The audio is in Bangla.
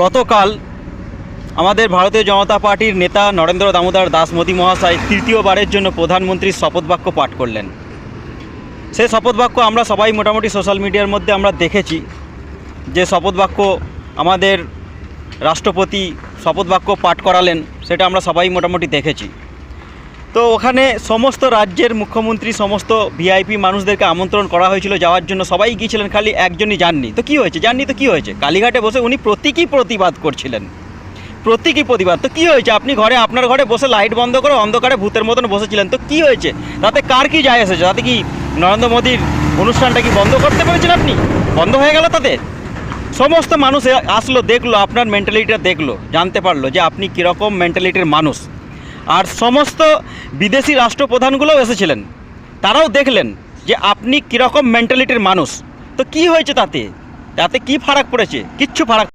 গতকাল আমাদের ভারতীয় জনতা পার্টির নেতা নরেন্দ্র দামোদর দাস মোদী মহাশয় তৃতীয়বারের জন্য প্রধানমন্ত্রীর শপথ বাক্য পাঠ করলেন। সেই শপথ বাক্য আমরা সবাই মোটামুটি সোশ্যাল মিডিয়ার মধ্যে আমরা দেখেছি যে শপথ বাক্য আমাদের রাষ্ট্রপতি শপথ বাক্য পাঠ করালেন, সেটা আমরা সবাই মোটামুটি দেখেছি। তো ওখানে সমস্ত রাজ্যের মুখ্যমন্ত্রী, সমস্ত ভিআইপি মানুষদেরকে আমন্ত্রণ করা হয়েছিল যাওয়ার জন্য, সবাই গিয়েছিলেন, খালি একজনই যাননি। তো কী হয়েছে? যাননি তো কী হয়েছে? কালীঘাটে বসে উনি প্রতীকী প্রতিবাদ করছিলেন, প্রতীকী প্রতিবাদ। তো কী হয়েছে? আপনি ঘরে, আপনার ঘরে বসে লাইট বন্ধ করে অন্ধকারে ভূতের মতন বসেছিলেন, তো কী হয়েছে? তাতে কার কি যায় এসেছে? তাতে কি নরেন্দ্র মোদীর অনুষ্ঠানটা কি বন্ধ করতে পেরেছেন আপনি? বন্ধ হয়ে গেল তাতে? সমস্ত মানুষ আসলো, দেখলো, আপনার মেন্টালিটিটা দেখলো, জানতে পারলো যে আপনি কীরকম মেন্টালিটির মানুষ। আর সমস্ত বিদেশি রাষ্ট্রপ্রধানগুলোও এসেছিলেন, তারাও দেখলেন যে আপনি কীরকম মেন্টালিটির মানুষ। তো কি হয়েছে তাতে? তাতে কি ফারাক পড়েছে? কিচ্ছু ফারাক